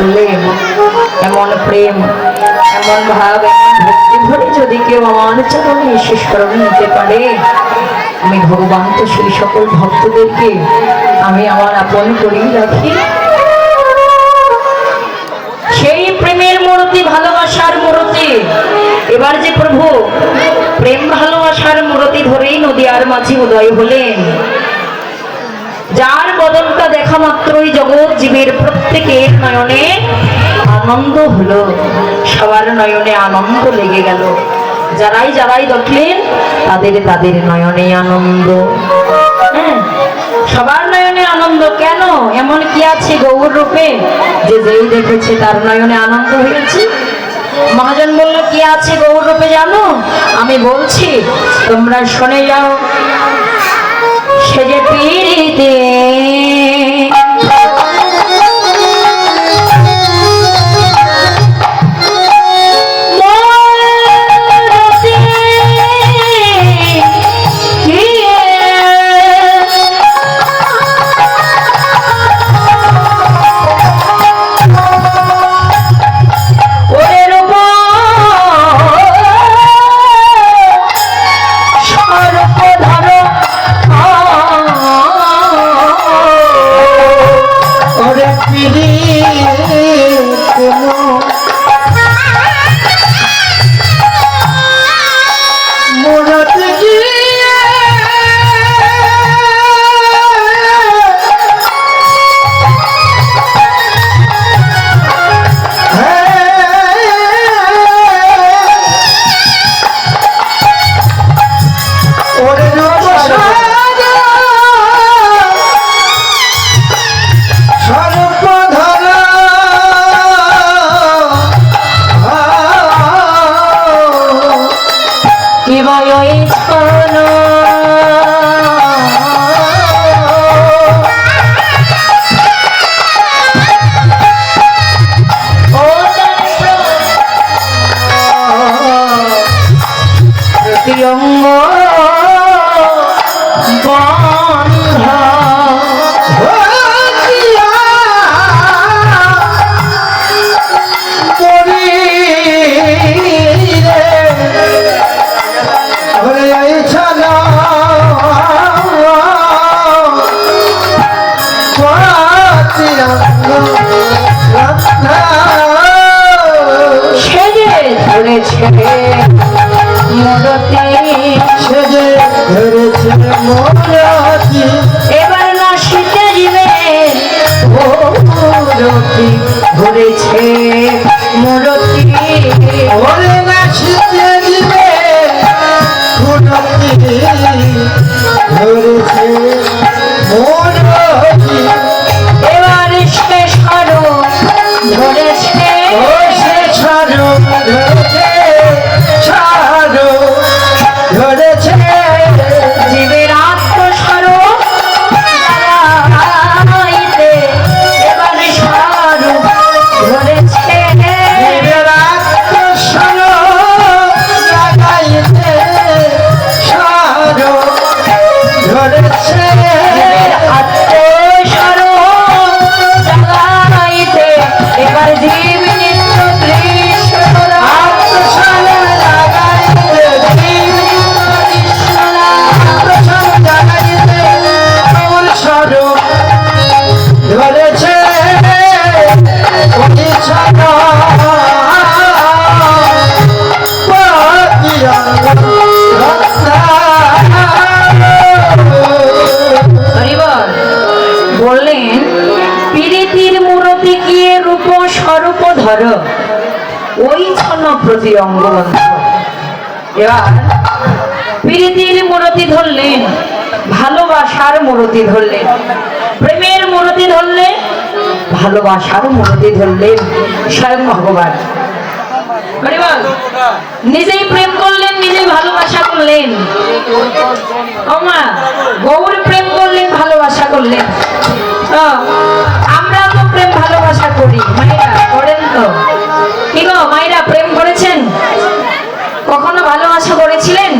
বললেন, এমন প্রেম, এমন ভাব, এমন ভক্তি ধরে যদি কেউ আমার চরণে শেষ করণ নিতে পারে, আমি ভগবান তো সেই সকল ভক্তদেরকে আমি আমার আপন করেই রাখি। সেই প্রেমের মূর্তি, ভালোবাসার মূর্তি। এবার যে প্রভু প্রেম ভালোবাসার মূর্তি ধরেই নদিয়ার মাঝে উদয় হলেন, যার বদলটা দেখা মাত্রই জগৎ জীবের প্রত্যেকের নয়নে আনন্দ হলো, সবার নয়নে আনন্দ লেগে গেল। যারাই যারাই দেখলেন তাদের তাদের নয়নে আনন্দ। হ্যাঁ, সবার নয়নে আনন্দ। কেন? এমন কি আছে গৌর রূপে যে যেই দেখেছে তার নয়নে আনন্দ হয়েছে? মহাজন বলল, কি আছে গৌর রূপে জানো? আমি বলছি, তোমরা শুনে যাও। সে যে পীড়িতে এবার না শীতে জীবে ধরেছে মূরতি, ওরে না শীতে জীবে ধরেছে মূরতি। এবার সে সরু ধরেছে, ও সে সরু ধরেছে, সরু ধরেছে জীবের আত্মস্বরূপ জাগাইতে। এবার সরু ধরেছে, জীবের আত্মস্বরূপ জাগাইতে সরু ধরেছে, আত্মস্বরূপ জাগাইতে। এবার জীব নিত্য কৃষ্ণ আত্মস্বরূপ জাগাইতে, জীব আত্মস্বরূপ জাগাইতে তোর স্বরূপ ধরেছে। বললেন, পীড়িতির মূরতি কি রূপ স্বরূপ ধর, ওই ছন্ন প্রতি অঙ্গবন্ধ। এবার পীড়িতির মূরতি ধরলেন, ভালোবাসার মূরতি ধরলেন, প্রেমের মূরতি ধরলেন, ভালোবাসার মূরতি ধরলেন স্বয়ং ভগবান। নিজেই প্রেম করলেন, নিজেই ভালোবাসা করলেন। ওমা, গৌর প্রেম করলেন, ভালোবাসা করলেন। আমরা তো প্রেম ভালোবাসা করি, মায়েরা করেন তো? কি গো মায়েরা, প্রেম করেছেন? কখনো ভালোবাসা করেছিলেন?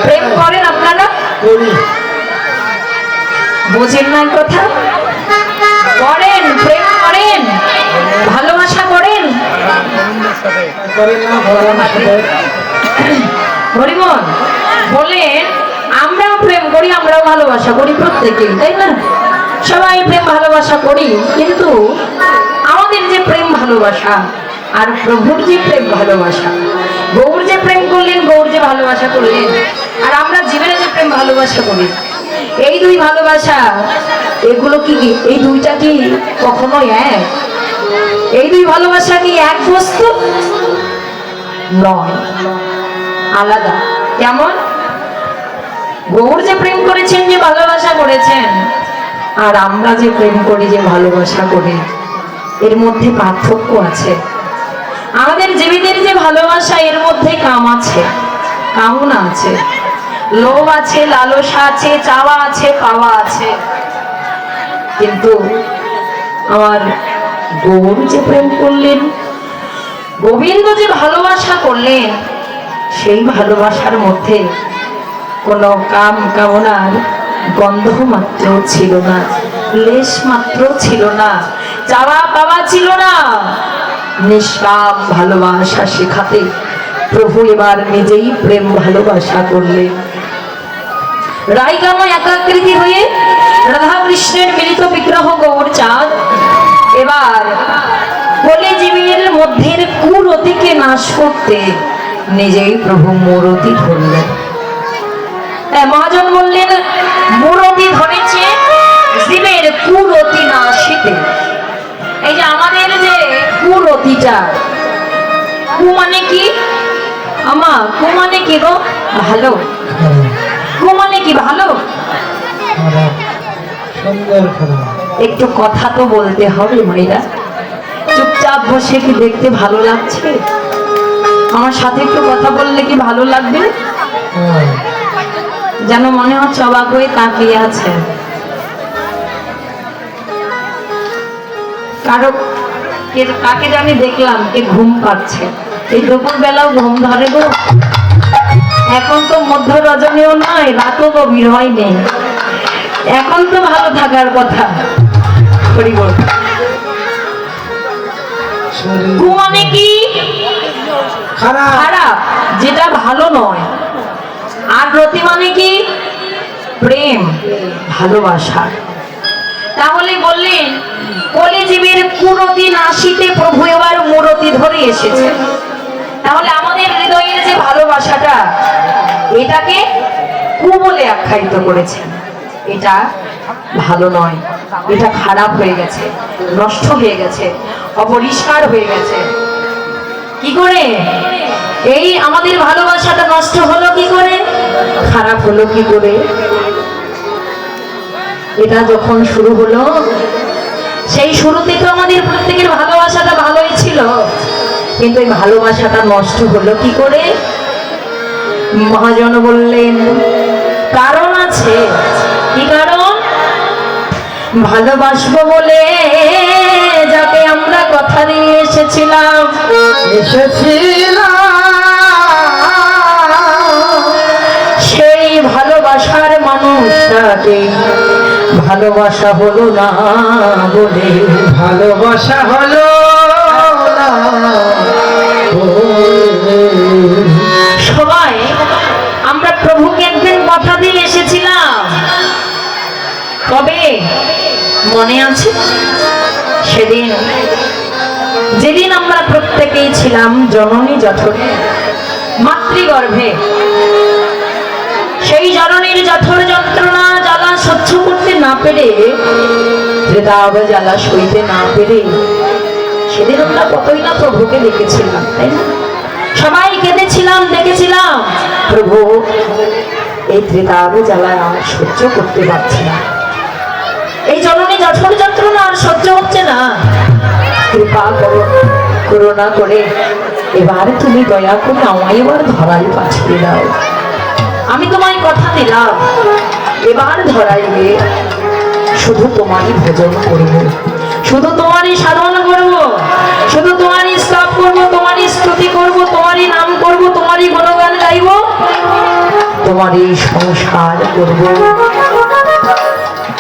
প্রেম করেন আপনারা? বোঝেন না কথা? করেন, প্রেম করেন। করেন না ভগবানের সাথে? হরিমন বলেন আমরাও প্রেম করি, আমরাও ভালোবাসা করি প্রত্যেকেই, তাই না? সবাই প্রেম ভালোবাসা করি, কিন্তু আমাদের যে প্রেম ভালোবাসা আর প্রভুর যে প্রেম ভালোবাসা, গৌর যে প্রেম করলেন, গৌর যে ভালোবাসা করলেন, আর আমরা জীবনে যে প্রেম ভালোবাসা করি, এই দুই ভালোবাসা এগুলো কি, এই দুইটা কি কখনো এক? এই দুই ভালোবাসা কি এক বস্তু নয়, আলাদা। কেমন? গৌর যে প্রেম করেছেন, যে ভালোবাসা করেছেন, আর আমরা যে প্রেম করি, যে ভালোবাসা করি, এর মধ্যে পার্থক্য আছে। আমাদের জীবিতের যে ভালোবাসা, এর মধ্যে কাম আছে, কামনা আছে, লোভ আছে, লালসা আছে, চাওয়া আছে, পাওয়া আছে। কিন্তু আমার গৌর যে প্রেম করলেন, গোবিন্দ যে ভালোবাসা করলেন, সেই ভালোবাসার মধ্যে কোনো কাম কামনার গন্ধ মাত্র ছিল না, লেশ মাত্র ছিল না, চাওয়া পাওয়া ছিল না। নিষ্কাম ভালোবাসা শেখাতে প্রভু এবার নিজেই প্রেম ভালোবাসা করলেন। রাইগাম একাকৃতি হয়ে রাধা কৃষ্ণের মিলিত বিগ্রহ গৌর চাঁদ এবার কলিজীবীর মধ্যের কুরতিকে নাশ করতে নিজেই প্রভু মূরতি ধরলেন। মহাজন বললেন মূরতি ধরেছে জীবের কুরতি নাশিতে। এই যে আমাদের যে কুরতিটা, কু মানে কি আমা? কু মানে কি গো? ভালো। কু মানে কি? ভালো। সুন্দর খারাপ। একটু কথা তো বলতে হবে মাইরা। চুপচাপ বসে কি দেখতে ভালো লাগছে? আমার সাথে একটু কথা বললে কি ভালো লাগবে? যেন মনে হচ্ছে অবাক হয়ে তাকিয়ে আছে। কারো কাকে জানি দেখলাম কে ঘুম পাচ্ছে। এই দুপুর বেলাও ঘুম ধরে গো। এখন তো মধ্য রজনীও নয়, রাতও গভীর হয়নি, এখন তো ভালো থাকার কথা। হরি বল। কু মানে কি? খারাপ, যেটা ভালো নয়। আর রতি মানে কি? প্রেম, ভালোবাসা। তাহলে বললেন কলিজীবের কুরতি নাশিতে প্রভু এবার মূরতি ধরে এসেছে। তাহলে আমাদের হৃদয়ের যে ভালোবাসাটা, এটাকে কু বলে আখ্যায়িত করেছেন। এটা ভালো নয়, এটা খারাপ হয়ে গেছে, নষ্ট হয়ে গেছে, অপরিষ্কার হয়ে গেছে। কি করে এই আমাদের ভালোবাসাটা নষ্ট হলো? কি করে খারাপ হলো? কি করে? এটা যখন শুরু হলো, সেই শুরুতে তো আমাদের প্রত্যেকের ভালোবাসাটা ভালোই ছিল, কিন্তু এই ভালোবাসাটা নষ্ট হলো কি করে? মহাজন বললেন কারণ আছে। কি কারণ? ভালোবাসবো বলে যাকে আমরা কথা দিয়ে এসেছিলাম, সেই ভালোবাসার মানুষটাকে ভালোবাসা হলো না বলে, ভালোবাসা হলো না। সবাই আমরা প্রভুকে একদিন কথা দিয়ে এসেছিলাম, কবে মনে আছে? সেদিন যেদিন আমরা প্রত্যেকেই ছিলাম জননী জঠরে, মাতৃগর্ভে। সেই জননীর জঠর যন্ত্রণা জ্বালা সহ্য করতে না পেরে, হৃদয় জ্বালা সইতে না পেরে, সেদিন আমরা কতই না প্রভুকে দেখেছিলাম, তাই না? সবাই কেঁদেছিলাম, দেখেছিলাম প্রভু এই ত্রিতাবে জ্বালায় আর সহ্য করতে পারছি না, এই জননী জঠর যন্ত্রণা আর সহ্য হচ্ছে না, কৃপা করো, করুণা করে এবার তুমি দয়া করে আমায় এবার ধরাই পাঠিয়ে দাও। আমি তোমায় কথা দিলাম এবার ধরাইবে, শুধু তোমারই ভজন করবো, শুধু তোমারই সাধন করবো, শুধু তোমারই স্তব করবো, তোমারই স্তুতি করবো, তোমারই নাম করবো, তোমারই গুণগান গাইব, তোমারই সংসার করবো।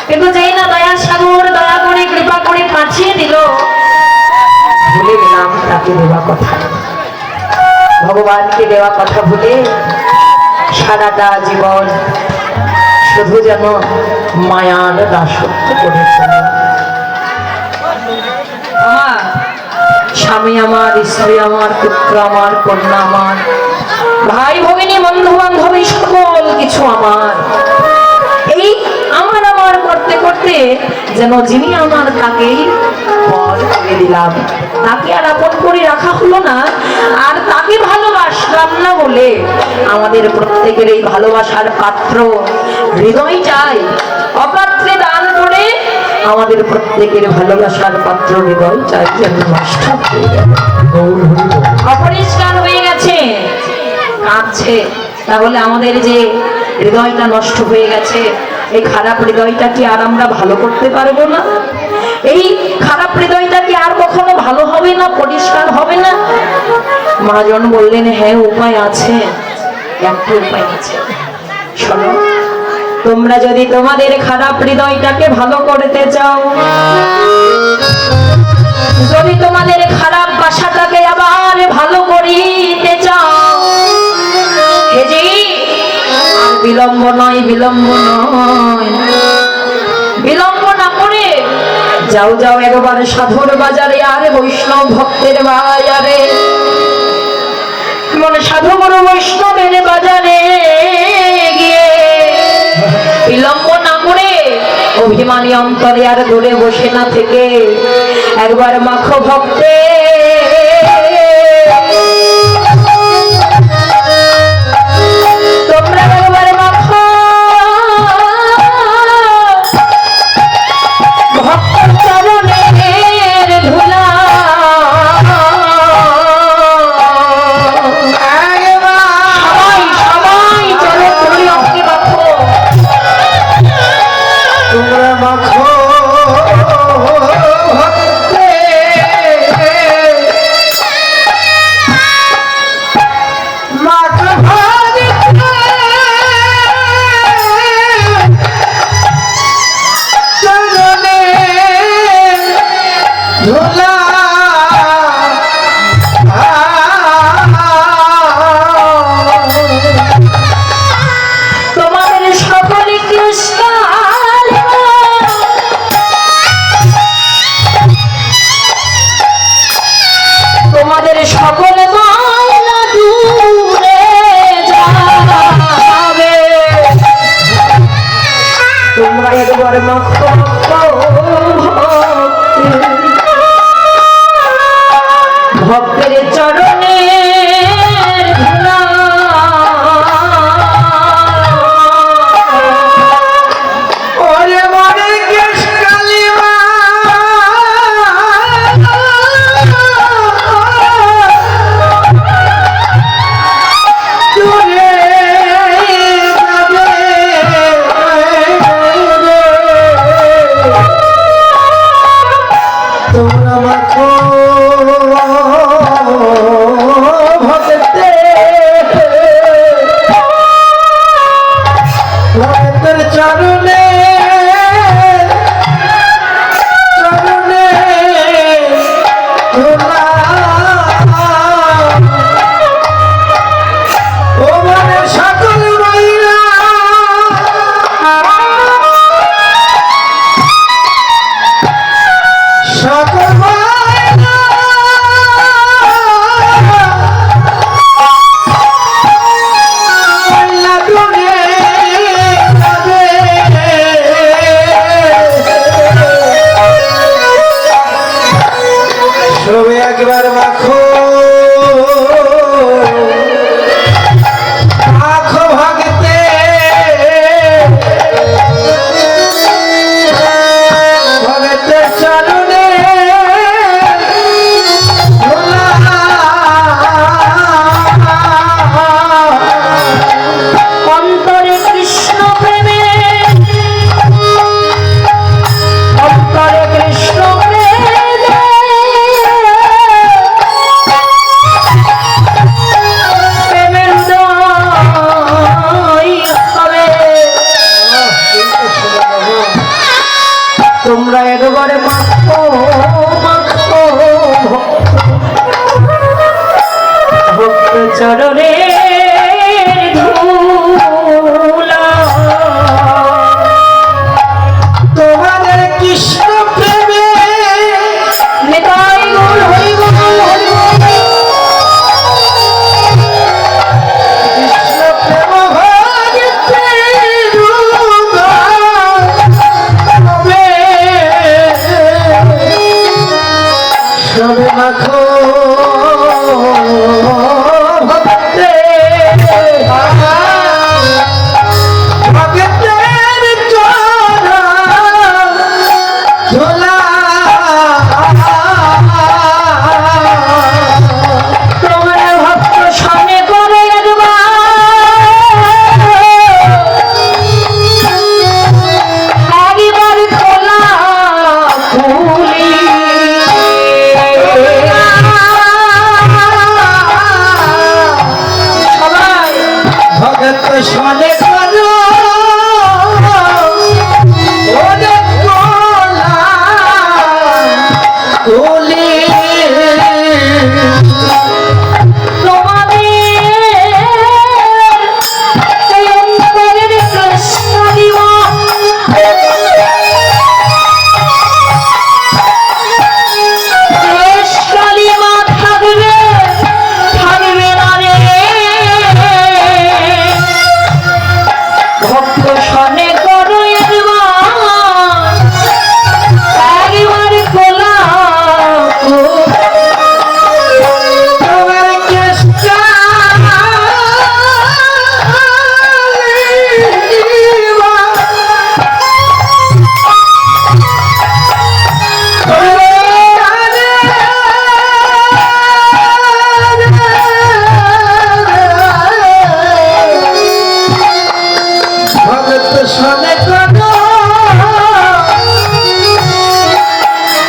কিন্তু যেই না দয়ার সাগর দয়া করে কৃপা করে পাঠিয়ে দিল, ভুলে গেলাম তাকে দেওয়া কথা। ভগবানকে দেওয়া কথা বলে সারাটা জীবন শুধু যেন মায়ার দাসত্ব করেছেন। আমার স্বামী আমার, স্ত্রী আমার, পুত্র আমার, কন্যা আমার, ভাই ভগিনী, বন্ধু বান্ধব, সকল কিছু আমার। এই আমার আমার করতে করতে যেন যিনি আমার তাকেই পর করে দিলাম, তাকে আর আপন করে রাখা হলো না, আর তাকে ভালোবাসলাম না বলে আমাদের প্রত্যেকের এই ভালোবাসার পাত্র হৃদয়টাই অপাত্রে দান করে আমাদের প্রত্যেকের ভালোবাসার পাত্র হৃদয়টাই যেন নষ্ট হয়ে গেল, অপরিষ্কার হয়ে গেছে, কাঁদছে। তাহলে আমাদের যে হৃদয়টা নষ্ট হয়ে গেছে, এই খারাপ হৃদয়টা কি আর আমরা ভালো করতে পারবো না? এই খারাপ হৃদয়টা কি আর কখনো ভালো হবে না, পরিষ্কার হবে না? মহাজন বললেন, হ্যাঁ উপায় আছে, একটা উপায় আছে। শোনো, তোমরা যদি তোমাদের খারাপ হৃদয়টাকে ভালো করতে চাও, যদি তোমাদের খারাপ বাসাটাকে আবার ভালো করিতে চাও, হে জি, আর বিলম্ব নয়, বিলম্ব নয়, বিলম্ব না করে যাও যাও একবার সাধুর বাজারে, আর বৈষ্ণব ভক্তের বাজারে, মনে সাধু গুরু বৈষ্ণবের বাজারে গিয়ে বিলম্ব না করে অভিমানী অন্তরে আর দূরে বসে না থেকে একবার মাখো ভক্তে তোমরা একবার মাখো ভক্ত চরণের ধুলা, সবাই সবাই চলো তুমি অঙ্গে মাখো, তোমরা মাখো ভক্তে মাখো ভক্তে চরণে ধুলা, তোমাদের সকলে কৃষ্ণ, তোমাদের সকলে ময়লা দূরে যাবে, তোমরা একবার মাখো ভক্তের চরণে ধুলা, ওরে মনে কেশ কালিমা দূরে যাবে, তোমরা মাখো ভক্তে ভক্তের চরণে চরণে ধুলা, ও মনে সকল মহিলা সকল মহিলা মহিলা দূরে যাবে, সবে একবার মাখো মাখো ভক্তে ভক্তের চরণে ধুলা, অন্তরে কৃষ্ণ প্রেমে, অন্তরে কৃষ্ণ প্রেমে চরণের ধুলা তোমাদের কৃষ্ণ প্রেমে নিতাই গৌর হরি বল হরি বল। কৃষ্ণ প্রেম ভগতে রূপে সবে মাখো ভগতে ভগতের চরণ ধুলা তোমরা ভক্ত সামনে করে একবার খোলা খুলি সবাই ভগত সনে করো ওরে কোলা কোলে তোমাদের এই অন্তরের কৃষ্ণ দিবা কালিমা থাকবে থাকবে না রে ভক্ত সনে করো একবার খোলা তোমার কেষ্টা ভগত সনে করো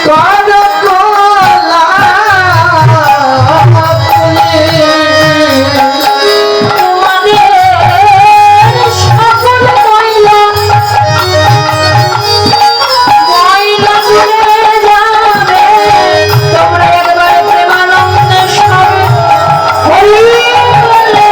করো কোলা তোমাদের সকল ময়লা ঘুরে যাবে তোমরা একবার প্রেমানন্দে সবে হরি বলে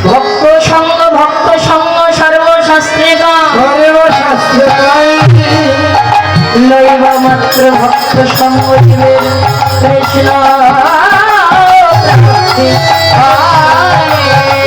ভক্ত সঙ্গ সর্বশাস্ত্রে লইব মাত্র ভক্ত সঙ্গ জীবের কৃষ্ণ প্রাপ্তি হয়।